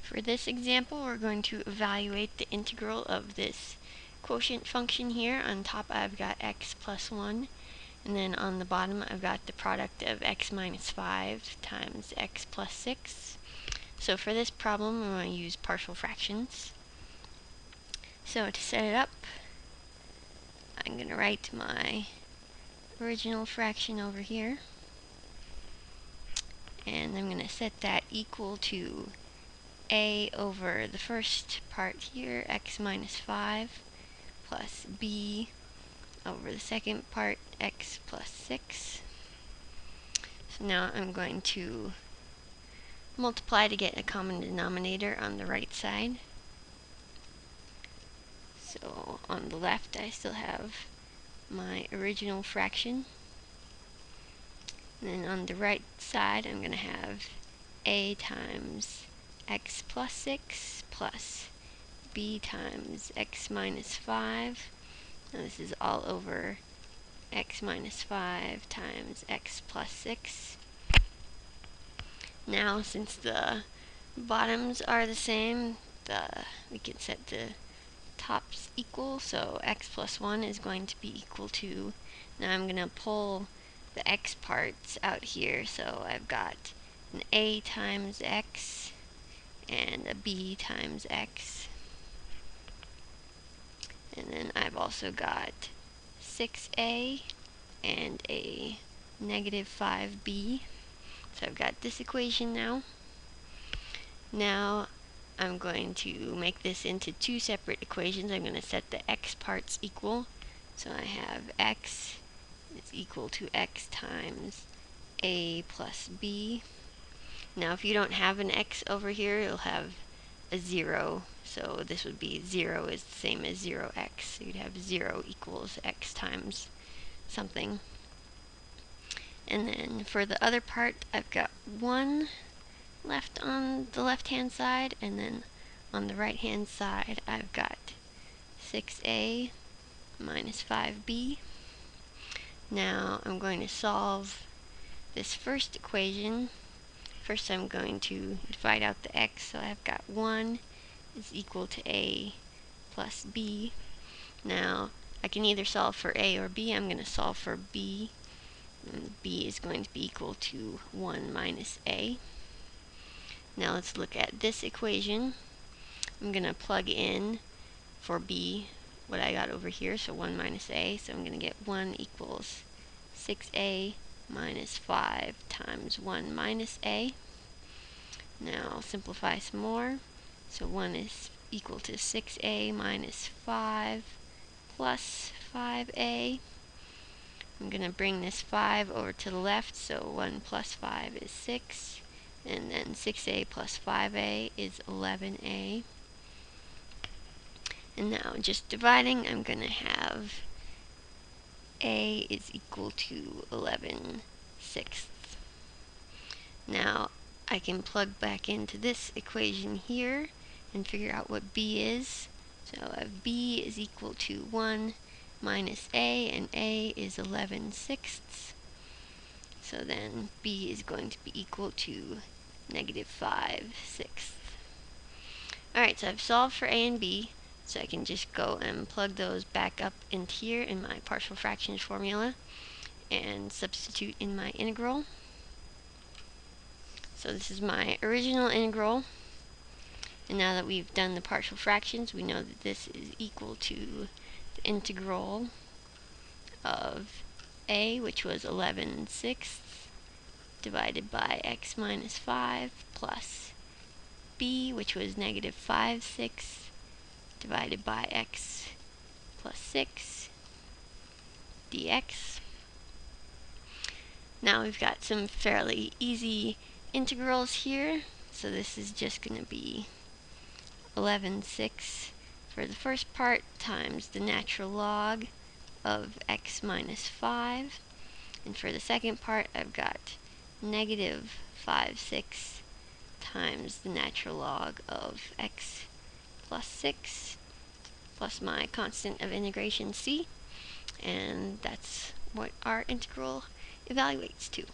For this example, we're going to evaluate the integral of this quotient function here. On top I've got x plus 1, and then on the bottom I've got the product of x minus 5 times x plus 6. So for this problem, we want to use partial fractions. So to set it up, I'm going to write my original fraction over here, and I'm going to set that equal to a over the first part here, x minus 5, plus b over the second part, x plus 6. So now I'm going to multiply to get a common denominator on the right side. So on the left I still have my original fraction. And then on the right side I'm going to have a times x plus 6 plus b times x minus 5. Now this is all over x minus 5 times x plus 6. Now since the bottoms are the same, we can set the tops equal, so x plus 1 is going to be equal to, now I'm going to pull the x parts out here, so I've got an a times x and a b times x, and then I've also got 6a and a negative 5b. So I've got this equation now. Now I'm going to make this into two separate equations. I'm going to set the x parts equal. So I have x is equal to x times a plus b. Now if you don't have an x over here, you'll have a 0. So this would be 0 is the same as 0x. So you'd have 0 equals x times something. And then for the other part, I've got 1 left on the left-hand side, and then on the right-hand side, I've got 6a minus 5b. Now I'm going to solve this first equation. First I'm going to divide out the x, so I've got 1 is equal to a plus b. Now I can either solve for a or b. I'm going to solve for b. And b is going to be equal to 1 minus a. Now let's look at this equation. I'm going to plug in for b what I got over here, so 1 minus a. So I'm going to get 1 equals 6a minus 5 times 1 minus a. Now I'll simplify some more. So 1 is equal to 6a minus 5 plus 5a. I'm going to bring this 5 over to the left, so 1 plus 5 is 6, and then 6a plus 5a is 11a. And now just dividing, I'm going to have a is equal to 11 sixths. Now I can plug back into this equation here and figure out what b is. So I have b is equal to 1 minus a, and a is 11 sixths. So then b is going to be equal to negative 5 sixths. Alright, so I've solved for a and b, so I can just go and plug those back up into here in my partial fractions formula and substitute in my integral. So this is my original integral, and now that we've done the partial fractions, we know that this is equal to the integral of a, which was 11 sixths, divided by x minus 5, plus b, which was negative 5 sixths, divided by x plus 6 dx. Now we've got some fairly easy integrals here, so this is just going to be 11 sixths for the first part times the natural log of x minus 5, and for the second part I've got negative 5 sixths times the natural log of x plus 6 plus my constant of integration c, and that's what our integral evaluates to.